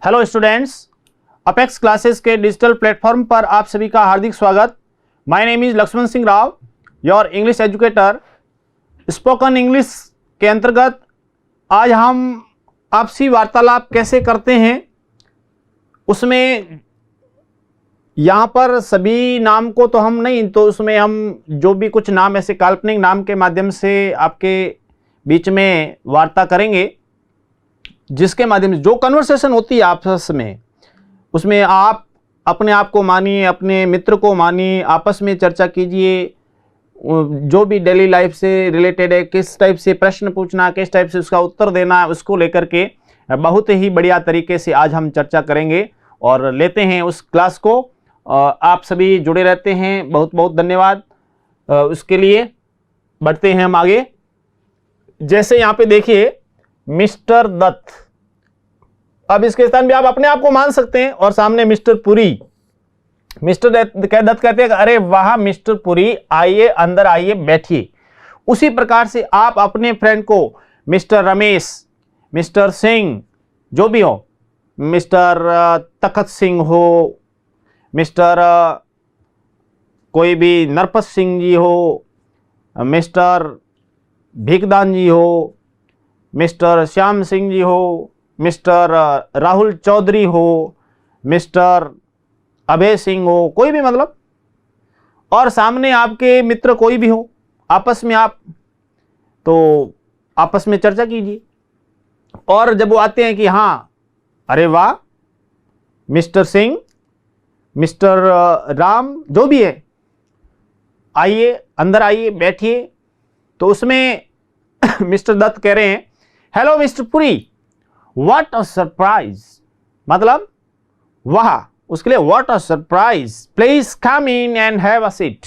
Hello students, apex classes के digital platform पर आप सभी का हार्दिक स्वागत। My name is Lakshman Singh Rao, your English educator. Spoken English के अंतर्गत आज हम आपसी वार्तालाप कैसे करते हैं, उसमें यहाँ पर सभी नाम को तो हम नहीं, तो उसमें हम जो भी कुछ नाम ऐसे काल्पनिक नाम के माध्यम से आपके बीच में वार्ता करेंगे, जिसके माध्यम से जो कन्वर्सेशन होती है आपस में, उसमें आप अपने आप को मानिए, अपने मित्र को मानिए, आपस में चर्चा कीजिए। जो भी डेली लाइफ से रिलेटेड है, किस टाइप से प्रश्न पूछना, किस टाइप से उसका उत्तर देना, उसको लेकर के बहुत ही बढ़िया तरीके से आज हम चर्चा करेंगे और लेते हैं उस क्लास को। आप सभी जुड़े रहते हैं, बहुत बहुत धन्यवाद उसके लिए। बढ़ते हैं हम आगे। जैसे यहाँ पे देखिए मिस्टर दत्त, अब इसके स्थान भी आप अपने आप को मान सकते हैं और सामने मिस्टर पुरी। मिस्टर दत्त कहते हैं अरे वाह मिस्टर पुरी, आइए अंदर आइए, बैठिए। उसी प्रकार से आप अपने फ्रेंड को मिस्टर रमेश, मिस्टर सिंह, जो भी हो, मिस्टर तखत सिंह हो, मिस्टर कोई भी नरपत सिंह जी हो, मिस्टर भीखदान जी हो, मिस्टर श्याम सिंह जी हो, मिस्टर राहुल चौधरी हो, मिस्टर अभय सिंह हो, कोई भी मतलब, और सामने आपके मित्र कोई भी हो, आपस में आप तो आपस में चर्चा कीजिए। और जब वो आते हैं कि हाँ अरे वाह मिस्टर सिंह, मिस्टर राम, जो भी है, आइए अंदर आइए, बैठिए, तो उसमें मिस्टर दत्त कह रहे हैं hello mister Puri, what a surprise, मतलब वाह, उसके लिए what a surprise, please come in and have a seat,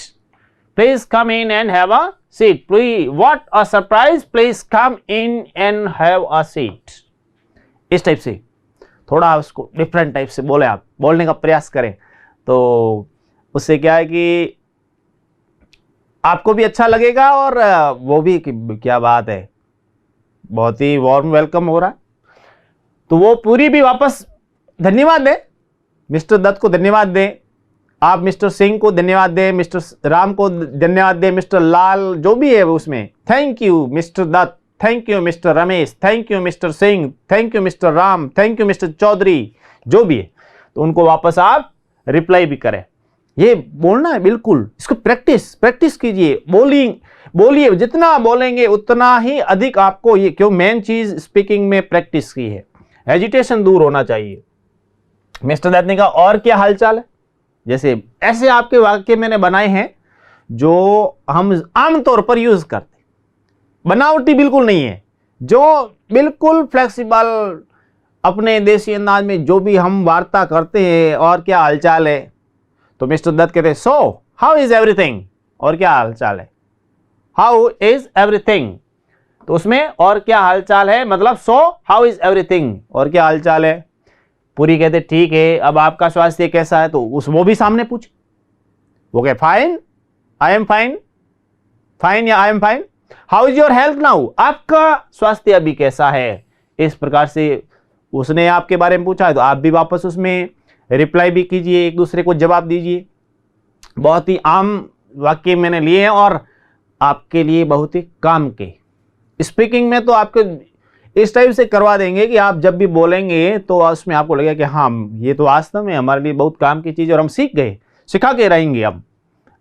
please come in and have a seat, please what a surprise, please come in and have a seat. इस type से थोड़ा उसको different type से बोले, आप बोलने का प्रयास करें, तो उससे क्या है कि आपको भी अच्छा लगेगा और वो भी क्या बात है, बहुत ही वार्म वेलकम हो रहा है। तो वो पूरी भी वापस धन्यवाद दें, मिस्टर दत्त को धन्यवाद दें, आप मिस्टर सिंह को धन्यवाद दें, मिस्टर राम को धन्यवाद दें, मिस्टर लाल, जो भी है उसमें, thank you mister Dutt, thank you mister Ramesh, thank you mister Singh, thank you mister Ram, thank you mister Chaudhary, जो भी है, तो उनको वापस आप रिप्लाई भी करें। ये बोलना है बिल्कुल, इसको प्रैक्टिस कीजिए, बोलिए, जितना बोलेंगे उतना ही अधिक आपको ये, क्यों मेन चीज स्पीकिंग में प्रैक्टिस की है, एजिटेशन दूर होना चाहिए। मिस्टर दत्त ने कहा और क्या हालचाल है, जैसे ऐसे आपके वाक्य मैंने बनाए हैं जो हम आमतौर पर यूज करते, बनावटी बिल्कुल नहीं है, जो बिल्कुल फ्लेक्सिबल अपने देसी अंदाज में जो भी हम वार्ता करते हैं, और क्या हालचाल है। तो मिस्टर दत्त कहते हैं सो हाउ इज एवरीथिंग, और क्या हालचाल है, हाउ इज एवरीथिंग, तो उसमें और क्या हालचाल है मतलब सो हाउ इज एवरीथिंग, और क्या हालचाल है। पूरी कहते ठीक है, अब आपका स्वास्थ्य कैसा है, तो वो भी सामने पूछे, वो कहे fine, I am fine, fine या I am fine, how is your health now, आपका स्वास्थ्य अभी कैसा है। इस प्रकार से उसने आपके बारे में पूछा है, तो आप भी वापस उसमें रिप्लाई भी कीजिए, एक दूसरे को जवाब दीजिए। बहुत ही आम वाक्य मैंने लिए हैं और आपके लिए बहुत ही काम के। स्पीकिंग में तो आपको इस टाइप से करवा देंगे कि आप जब भी बोलेंगे तो उसमें आपको लगेगा कि हाँ ये तो वास्तव में हमारे लिए बहुत काम की चीज़ और हम सीख गए, सिखा के रहेंगे। अब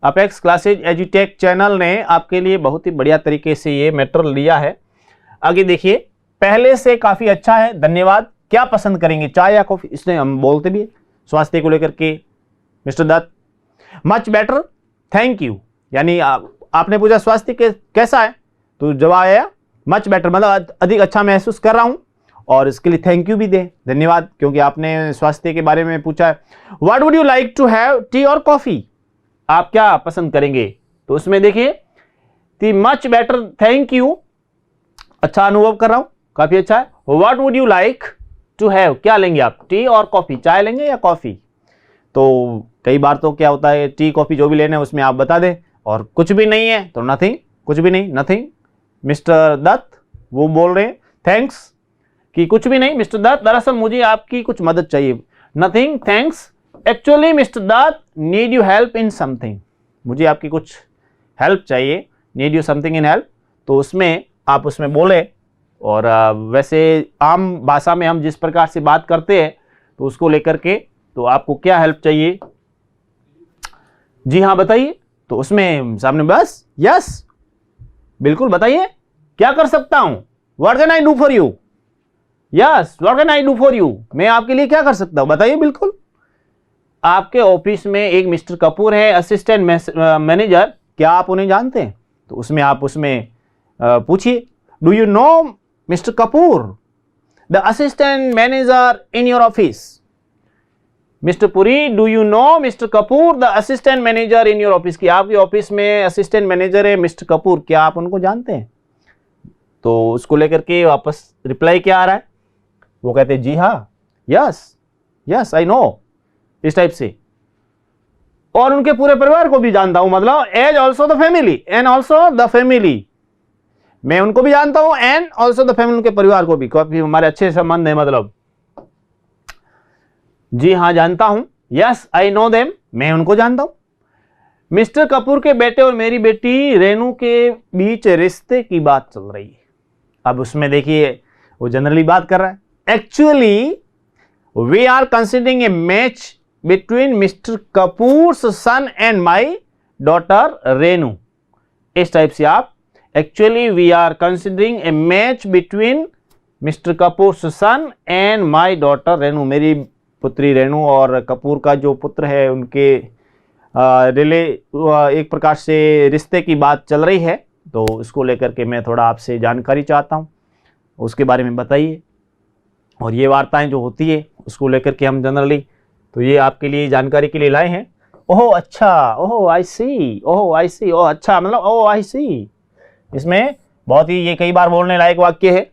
अपेक्स क्लासेज एजुटेक चैनल ने आपके लिए बहुत ही बढ़िया तरीके से ये मैटर लिया है। आगे देखिए, पहले से काफ़ी अच्छा है, धन्यवाद। क्या पसंद करेंगे, चाय या कॉफ़ी, इसलिए हम बोलते भी स्वास्थ्य को लेकर के। Mister Dutt much better, thank you, यानी आपने पूछा स्वास्थ्य कैसा है, तो जवाब आया मच बेटर, मतलब अधिक अच्छा महसूस कर रहा हूं, और इसके लिए थैंक यू भी दे, धन्यवाद, क्योंकि आपने स्वास्थ्य के बारे में पूछा है। What would you like to have, tea और कॉफी, आप क्या पसंद करेंगे, तो उसमें देखिए मच बेटर, थैंक यू, अच्छा अनुभव कर रहा हूं, काफी अच्छा है। What would you like to have, क्या लेंगे आप, टी और कॉफी, चाय लेंगे या कॉफी। तो कई बार तो क्या होता है, टी कॉफी जो भी लेना है उसमें आप बता दें, और कुछ भी नहीं है तो नथिंग, कुछ भी नहीं, नथिंग। मिस्टर दत्त वो बोल रहे हैं थैंक्स, कि कुछ भी नहीं मिस्टर दत्त, दरअसल मुझे आपकी कुछ मदद चाहिए। Nothing thanks, actually mister Dutt need you help in something, मुझे आपकी कुछ हेल्प चाहिए, need you something in help. तो उसमें आप उसमें बोले, और वैसे आम भाषा में हम जिस प्रकार से बात करते हैं तो उसको लेकर के, तो आपको क्या हेल्प चाहिए, जी हाँ बताइए। तो उसमें सामने बस यस, बिल्कुल बताइए क्या कर सकता हूं, what can I do for you, yes what can I do for you, मैं आपके लिए क्या कर सकता हूं, बताइए बिल्कुल। आपके ऑफिस में एक मिस्टर कपूर है, असिस्टेंट मैनेजर, क्या आप उन्हें जानते हैं? तो उसमें आप उसमें पूछिए, do you know mister Kapoor the assistant manager in your office, mister Puri do you know mister Kapoor the assistant manager in your office, की आपके ऑफिस में असिस्टेंट मैनेजर है मिस्टर कपूर, क्या आप उनको जानते हैं? तो उसको लेकर के वापस रिप्लाई क्या आ रहा है, वो कहते हैं जी हाँ, यस यस आई नो, इस टाइप से। और उनके पूरे परिवार को भी जानता हूं, मतलब as also the family and also the family, मैं उनको भी जानता हूं एंड ऑल्सो द फैमिली, उनके परिवार को भी, काफी हमारे अच्छे संबंध है, मतलब जी हाँ जानता हूं, यस आई नो देम, मैं उनको जानता हूं। मिस्टर कपूर के बेटे और मेरी बेटी रेनू के बीच रिश्ते की बात चल रही है। अब उसमें देखिए वो जनरली बात कर रहा है, actually we are considering a match between mister Kapoor's son and my daughter Renu, इस टाइप से आप, actually we are considering a match between mister Kapoor's son and my daughter Renu, मेरी पुत्री रेनू और कपूर का जो पुत्र है उनके एक प्रकार से रिश्ते की बात चल रही है। तो उसको लेकर के मैं थोड़ा आपसे जानकारी चाहता हूँ, उसके बारे में बताइए। और ये वार्ताएं जो होती है उसको लेकर के हम जनरली, तो ये आपके लिए जानकारी के लिए लाए हैं। ओह अच्छा, ओह आई सी, ओह आई सी, ओह अच्छा, मतलब ओह आई सी, इसमें बहुत ही ये कई बार बोलने लायक वाक्य है,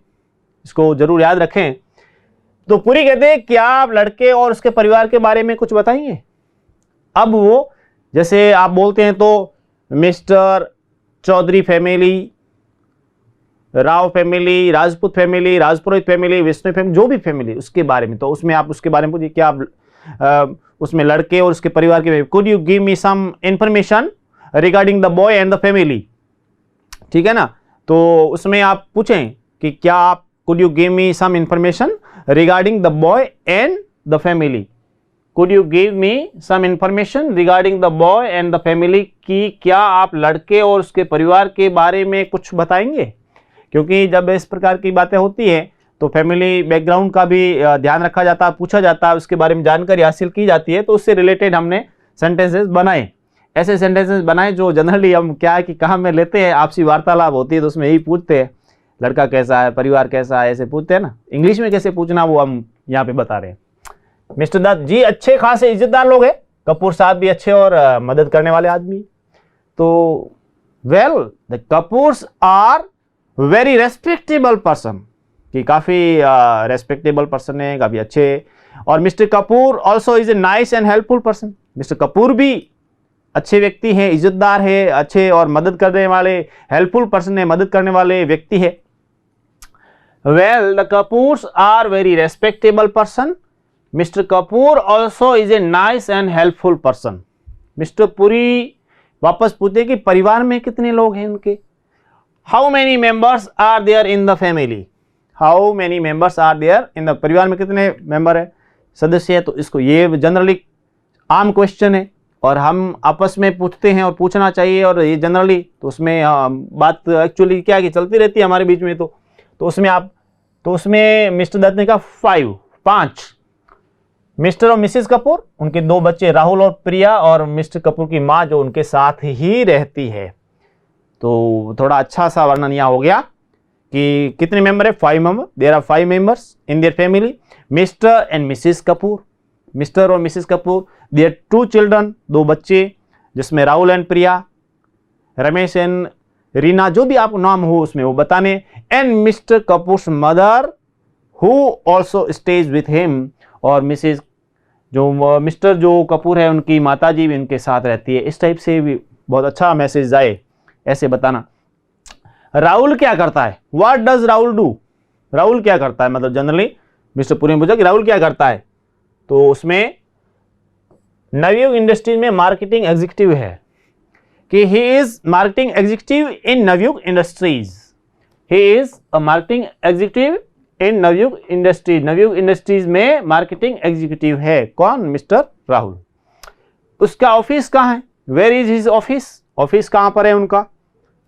इसको जरूर याद रखें। तो पूरी कहते हैं क्या आप लड़के और उसके परिवार के बारे में कुछ बताएंगे। अब वो जैसे आप बोलते हैं तो mister Chaudhary family, Rao family, Rajput family, Rajpurohit family, Vishnu family, जो भी फैमिली उसके बारे में, तो उसमें आप उसके बारे में पूछिए क्या आप उसमें लड़के और उसके परिवार के, could you give me some information regarding the boy and the family, ठीक है ना। तो उसमें आप पूछें कि क्या आप, could you give me some information regarding the boy and the family, could you give me some information regarding the boy and the family, की क्या आप लड़के और उसके परिवार के बारे में कुछ बताएंगे। क्योंकि जब इस प्रकार की बातें होती है तो फैमिली बैकग्राउंड का भी ध्यान रखा जाता है, पूछा जाता है, उसके बारे में जानकारी हासिल की जाती है, तो उससे रिलेटेड हमने सेंटेंसेस बनाए, ऐसे सेंटेंसेस बनाए जो जनरली हम क्या है कि कहाँ में लेते हैं, आपसी वार्तालाप होती है तो उसमें यही पूछते हैं लड़का कैसा है, परिवार कैसा है, ऐसे पूछते हैं ना। इंग्लिश में कैसे पूछना वो हम यहाँ पे बता रहे हैं। मिस्टर दत्त जी अच्छे खासे इज्जतदार लोग हैं, कपूर साहब भी अच्छे और मदद करने वाले आदमी। तो well the Kapoors are very respectable person, कि काफ़ी रेस्पेक्टेबल पर्सन है, काफ़ी अच्छे। और mister Kapoor also is a nice and helpful person, mister Kapoor भी अच्छे व्यक्ति हैं, इज्जतदार है, अच्छे और मदद करने वाले, हेल्पफुल पर्सन है, मदद करने वाले व्यक्ति है। Well the Kapoors are very respectable person, mister Kapoor also is a nice and helpful person. Mister Puri वापस पूछते कि परिवार में कितने लोग हैं उनके, how many members are there in the family, how many members are there in the, परिवार में कितने मेंबर है, सदस्य है। तो इसको, ये जनरली आम क्वेश्चन है और हम आपस में पूछते हैं और पूछना चाहिए, और ये जनरली तो उसमें बात एक्चुअली क्या है कि चलती रहती है हमारे बीच में। तो उसमें आप, तो उसमें मिस्टर दत्त ने कहा 5 मिस्टर और मिसेस कपूर, उनके 2 बच्चे राहुल और प्रिया, और मिस्टर कपूर की माँ जो उनके साथ ही रहती है। तो थोड़ा अच्छा सा वर्णन यहाँ हो गया कि कितने मेंबर है, 5 member, there are 5 members in their family, mister and missus Kapoor, mister और मिसेस कपूर, देयर 2 चिल्ड्रन, 2 बच्चे, जिसमें राहुल एंड प्रिया, रमेश एंड रीना, जो भी आप नाम हो उसमें वो बताने, and mister Kapoor's mother who also stays with him, और मिसेस जो मिस्टर जो कपूर है उनकी माताजी भी उनके साथ रहती है। इस टाइप से भी बहुत अच्छा मैसेज जाए, ऐसे बताना। राहुल क्या करता है, what does Rahul do, Rahul क्या करता है, मतलब जनरली मिस्टर पुरी ने पूछा कि राहुल क्या करता है, तो उसमें नवयुग इंडस्ट्रीज में मार्केटिंग एग्जीक्यूटिव है कि he is marketing executive in Navyug industries, he is a marketing executive in Navyug industries, Navyug industries में मार्केटिंग एग्जीक्यूटिव है कौन, मिस्टर राहुल। उसका ऑफिस कहाँ है, where is his office, office कहाँ पर है उनका,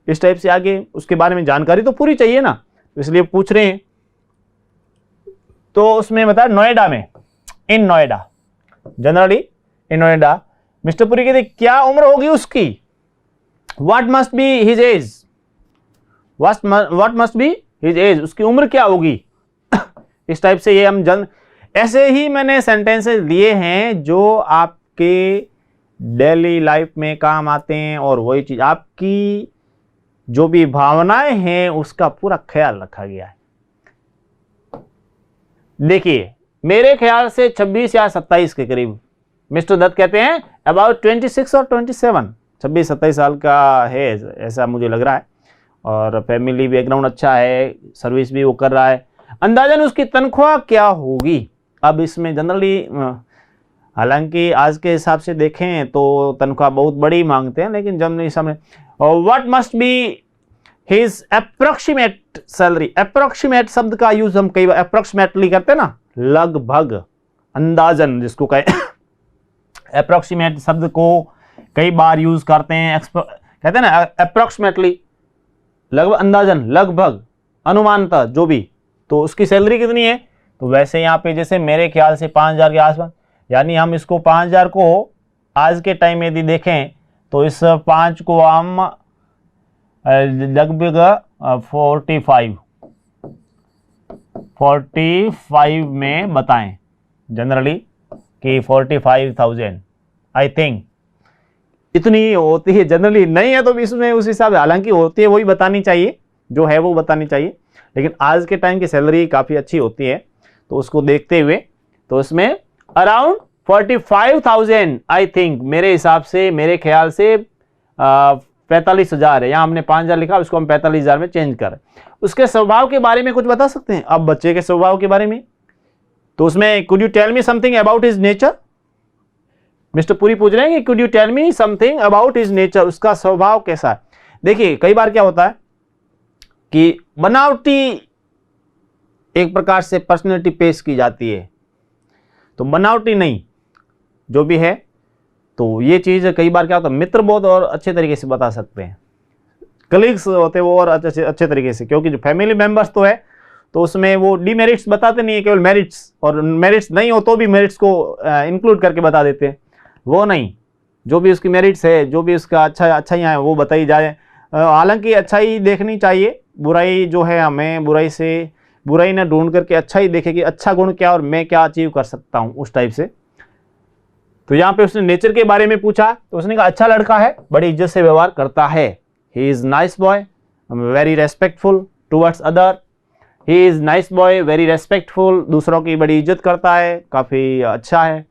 इस टाइप से आगे उसके बारे में जानकारी तो पूरी चाहिए ना, इसलिए पूछ रहे हैं। तो उसमें बता नोएडा में, in Noida, generally in Noida. Mister Puri कहते क्या उम्र होगी उसकी, what must be his age, what must be his age, उसकी उम्र क्या होगी। इस टाइप से ये हम ऐसे ही मैंने सेंटेंसेस लिए हैं जो आपके डेली लाइफ में काम आते हैं, और वही चीज आपकी जो भी भावनाएं हैं उसका पूरा ख्याल रखा गया है। देखिए मेरे ख्याल से 26 या 27 के करीब मिस्टर दत्त कहते हैं, अबाउट 26 और 27, 26-27 साल का है ऐसा मुझे लग रहा है, और फैमिली बैकग्राउंड अच्छा है, सर्विस भी वो कर रहा है। अंदाजन उसकी तनख्वाह क्या होगी। अब इसमें जनरली हालांकि आज के हिसाब से देखें तो तनख्वाह बहुत बड़ी मांगते हैं, लेकिन जनरली सामने what must be his approximate salary, approximate शब्द का यूज हम कई बार अप्रोक्सीमेटली करते हैं ना, लगभग, अंदाजन जिसको कहे अप्रोक्सीमेट शब्द को कई बार यूज करते हैं, कहते हैं ना अप्रोक्सीमेटली, लगभग, अंदाजन, लगभग, अनुमानतः जो भी। तो उसकी सैलरी कितनी है, तो वैसे यहाँ पे जैसे मेरे ख्याल से 5,000 के आसपास, यानी हम इसको 5,000 को आज के टाइम में यदि देखें तो इस 5 को हम लगभग 45 में बताएं जनरली कि 45,000 आई थिंक इतनी होती है, जनरली नहीं है तो इसमें उस हिसाब से, हालांकि होती है वही बतानी चाहिए, जो है वो बतानी चाहिए, लेकिन आज के टाइम की सैलरी काफ़ी अच्छी होती है, तो उसको देखते हुए तो इसमें अराउंड 45,000 आई थिंक, मेरे हिसाब से, मेरे ख्याल से 45,000 है। यहाँ हमने 5,000 लिखा, उसको हम 45,000 में चेंज कर। उसके स्वभाव के बारे में कुछ बता सकते हैं अब बच्चे के स्वभाव के बारे में, तो उसमें could you tell me something about his nature, mister Puri पूछ रहे हैं कि could you tell me something about his nature, उसका स्वभाव कैसा है। देखिए कई बार क्या होता है कि बनावटी एक प्रकार से पर्सनैलिटी पेश की जाती है, तो बनावटी नहीं जो भी है, तो ये चीज़ कई बार क्या होता है मित्र बहुत और अच्छे तरीके से बता सकते हैं, कलीग्स होते हैं वो और अच्छे तरीके से, क्योंकि जो फैमिली मेंबर्स तो है तो उसमें वो डीमेरिट्स बताते नहीं है, केवल मेरिट्स, और मेरिट्स नहीं हो तो भी मेरिट्स को इंक्लूड करके बता देते हैं, वो नहीं, जो भी उसकी मेरिट्स है, जो भी उसका अच्छाइयाँ है वो बताई जाए। हालांकि अच्छाई देखनी चाहिए, बुराई जो है हमें बुराई ना ढूंढ करके अच्छाई देखे कि अच्छा गुण क्या और मैं क्या अचीव कर सकता हूँ, उस टाइप से। तो यहाँ पे उसने नेचर के बारे में पूछा, तो उसने कहा अच्छा लड़का है, बड़ी इज्जत से व्यवहार करता है, he is nice boy, very respectful towards other, he is nice boy, very respectful, दूसरों की बड़ी इज्जत करता है, काफ़ी अच्छा है।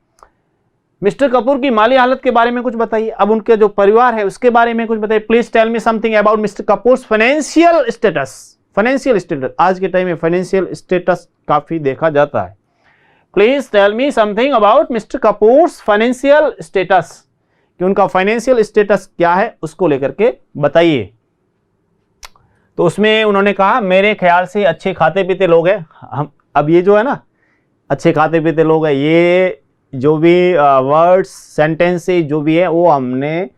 मिस्टर कपूर की माली हालत के बारे में कुछ बताइए, अब उनके जो परिवार है उसके बारे में कुछ बताइए। Please tell me something about mister Kapoor's financial status, financial status, आज के टाइम में फाइनेंशियल स्टेटस काफ़ी देखा जाता है। Please tell me something about mister Kapoor's financial status, कि उनका फाइनेंशियल स्टेटस क्या है उसको लेकर के बताइए। तो उसमें उन्होंने कहा मेरे ख्याल से अच्छे खाते पीते लोग हैं। हम अब ये जो है ना अच्छे खाते पीते लोग हैं, ये जो भी वर्ड्स सेंटेंसेस जो भी है वो हमने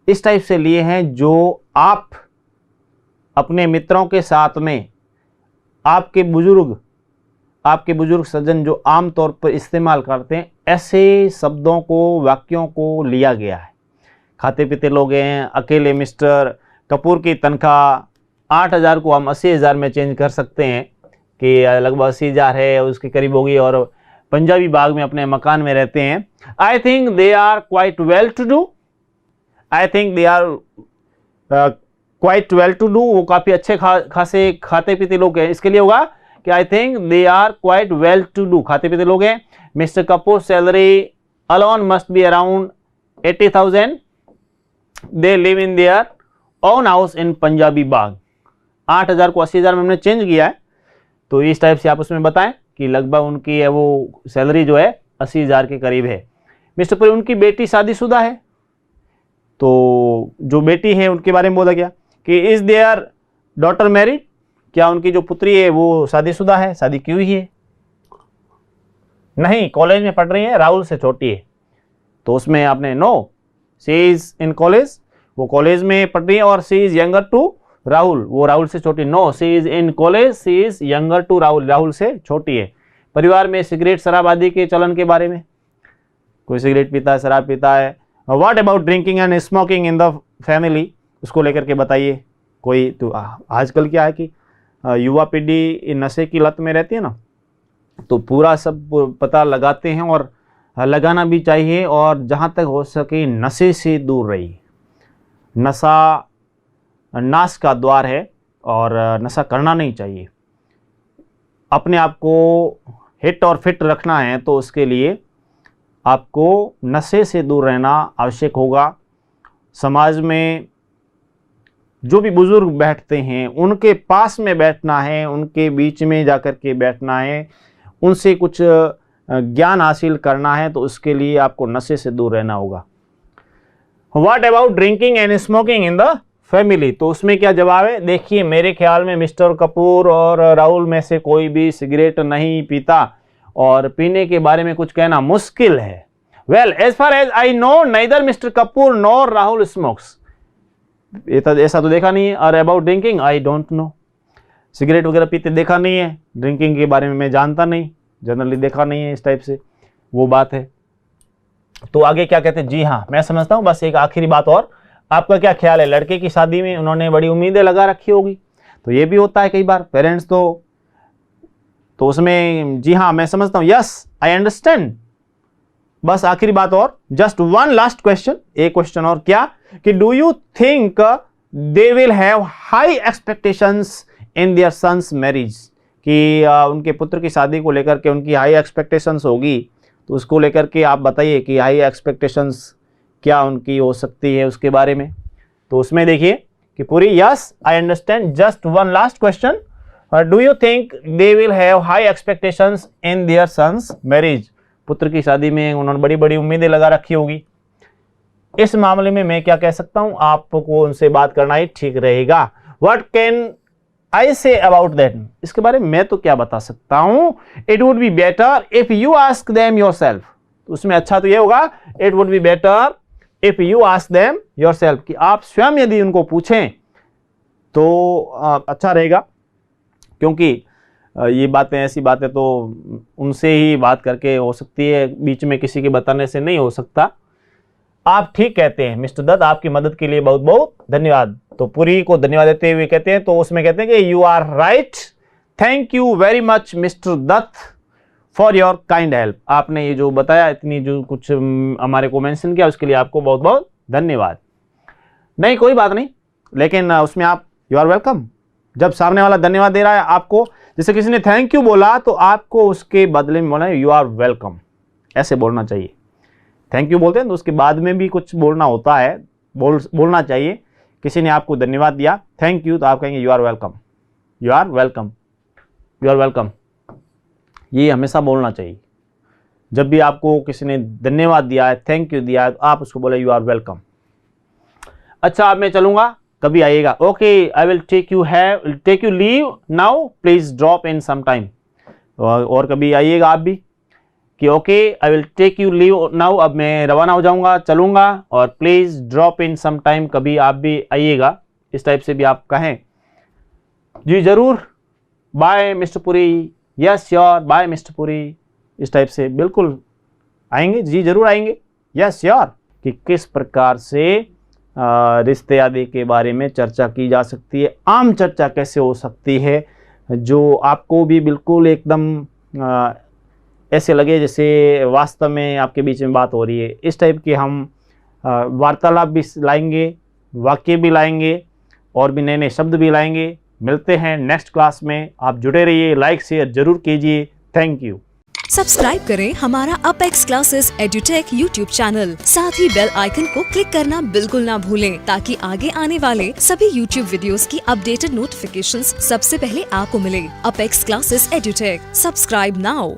इस टाइप से लिए हैं जो आप अपने मित्रों के साथ में आपके बुजुर्ग सज्जन जो आम तौर पर इस्तेमाल करते हैं, ऐसे शब्दों को, वाक्यों को लिया गया है। खाते पीते लोग हैं, अकेले मिस्टर कपूर की तनख्वाह 8,000 को हम 80,000 में चेंज कर सकते हैं कि लगभग 80,000 है, उसके करीब होगी, और पंजाबी बाग में अपने मकान में रहते हैं। I think they are quite well to do, I think they are quite well to do, वो काफ़ी अच्छे खासे खाते पीते लोग हैं। इसके लिए होगा कि I think they are quite well to do, खाते पीते लोग हैं। Mister Kapoor salary alone must be around 80,000, they live in their own house in Punjabi Bagh. 8,000 को 80,000 में हमने चेंज किया है, तो इस टाइप से आप उसमें बताएं कि लगभग उनकी है वो सैलरी जो है 80,000 के करीब है। मिस्टर पुरी, उनकी बेटी शादीशुदा है, तो जो बेटी है उनके बारे में बोला गया कि इज देयर डॉटर मैरिड, क्या उनकी जो पुत्री है वो शादीशुदा है, शादी की हुई है? नहीं, कॉलेज में पढ़ रही है, राहुल से छोटी है, तो उसमें आपने no, she is in college, वो कॉलेज में पढ़ रही है, और she is younger to Rahul, वो राहुल से छोटी। No, she is in college, she is younger to Rahul, Rahul से छोटी है। परिवार में सिगरेट शराब आदि के चलन के बारे में, कोई सिगरेट पीता है, शराब पीता है। What about drinking and smoking in the family, उसको लेकर के बताइए। कोई तो आजकल क्या है कि युवा पीढ़ी नशे की लत में रहती है ना, तो पूरा सब पता लगाते हैं और लगाना भी चाहिए, और जहाँ तक हो सके नशे से दूर रहिए। नशा नाश का द्वार है और नशा करना नहीं चाहिए। अपने आप को हिट और फिट रखना है तो उसके लिए आपको नशे से दूर रहना आवश्यक होगा। समाज में जो भी बुजुर्ग बैठते हैं उनके पास में बैठना है, उनके बीच में जाकर के बैठना है, उनसे कुछ ज्ञान हासिल करना है, तो उसके लिए आपको नशे से दूर रहना होगा। What about drinking and smoking in the family, तो उसमें क्या जवाब है? देखिए, मेरे ख्याल में मिस्टर कपूर और राहुल में से कोई भी सिगरेट नहीं पीता, और पीने के बारे में कुछ कहना मुश्किल है। Well, as far as I know neither mister Kapoor nor Rahul smokes, ऐसा तो देखा नहीं है। और about drinking I don't know, cigarette वगैरह पीते देखा नहीं है, ड्रिंकिंग के बारे में मैं जानता नहीं, जनरली देखा नहीं है, इस टाइप से वो बात है। तो आगे क्या कहते हैं? जी हाँ, मैं समझता हूँ। बस एक आखिरी बात और, आपका क्या ख्याल है? लड़के की शादी में उन्होंने बड़ी उम्मीदें लगा रखी होगी, तो ये भी होता है कई बार पेरेंट्स तो उसमें जी हाँ मैं समझता हूँ, यस आई अंडरस्टैंड। बस आखिरी बात और, जस्ट वन लास्ट क्वेश्चन, एक क्वेश्चन और, क्या कि do you think they will have high expectations in their sons marriage, कि उनके पुत्र की शादी को लेकर के उनकी हाई एक्सपेक्टेशंस होगी, तो उसको लेकर के आप बताइए कि हाई एक्सपेक्टेशंस क्या उनकी हो सकती है उसके बारे में। तो उसमें देखिए कि पूरी yes I understand, just one last question, do you think they will have high expectations in their sons marriage, पुत्र की शादी में उन्होंने बड़ी बड़ी उम्मीदें लगा रखी होगी। इस मामले में मैं क्या कह सकता हूं, आपको उनसे बात करना ही ठीक रहेगा। What can I say about that, इसके बारे में मैं तो क्या बता सकता हूं, it would be better if you ask them yourself, उसमें अच्छा तो ये होगा, it would be better if you ask them yourself, कि आप स्वयं यदि उनको पूछें तो अच्छा रहेगा, क्योंकि ये बातें ऐसी बातें तो उनसे ही बात करके हो सकती है, बीच में किसी के बताने से नहीं हो सकता। आप ठीक कहते हैं मिस्टर दत्त, आपकी मदद के लिए बहुत बहुत धन्यवाद। तो पुरी को धन्यवाद देते हुए कहते हैं, तो उसमें कहते हैं कि you are right, thank you very much mister Dutt for your kind help, आपने ये जो बताया, इतनी जो कुछ हमारे को मेंशन किया, उसके लिए आपको बहुत बहुत धन्यवाद। नहीं कोई बात नहीं, लेकिन उसमें आप यू आर वेलकम, जब सामने वाला धन्यवाद दे रहा है आपको, जैसे किसी ने थैंक यू बोला तो आपको उसके बदले में बोलना है यू आर वेलकम, ऐसे बोलना चाहिए। थैंक यू बोलते हैं तो उसके बाद में भी कुछ बोलना होता है, बोलना चाहिए। किसी ने आपको धन्यवाद दिया, थैंक यू, तो आप कहेंगे you are welcome, you are welcome, you are welcome, ये हमेशा बोलना चाहिए। जब भी आपको किसी ने धन्यवाद दिया है, थैंक यू दिया है, तो आप उसको बोले यू आर वेलकम। अच्छा, अब मैं चलूंगा, कभी आइएगा। Okay, I will take you leave now, please drop in some time, और कभी आइएगा आप भी, कि okay I will take you leave now, अब मैं रवाना हो जाऊंगा, चलूंगा, और please drop in some time, कभी आप भी आइएगा, इस टाइप से भी आप कहें। जी जरूर, bye mister Puri, yes sure, bye mister Puri, इस टाइप से बिल्कुल आएंगे, जी जरूर आएंगे, यस श्योर। कि किस प्रकार से रिश्ते आदि के बारे में चर्चा की जा सकती है, आम चर्चा कैसे हो सकती है, जो आपको भी बिल्कुल एकदम ऐसे लगे जैसे वास्तव में आपके बीच में बात हो रही है। इस टाइप के हम वार्तालाप भी लाएंगे, वाक्य भी लाएंगे, और भी नए नए शब्द भी लाएंगे। मिलते हैं नेक्स्ट क्लास में, आप जुड़े रहिए, लाइक शेयर जरूर कीजिए। Thank you. सब्सक्राइब करें हमारा apex classes edutech YouTube channel. साथ ही बेल आइकन को क्लिक करना बिल्कुल ना भूलें ताकि आगे आने वाले सभी यूट्यूब वीडियोस की अपडेटेड नोटिफिकेशंस सबसे पहले आपको मिले। Apex classes edutech, subscribe now.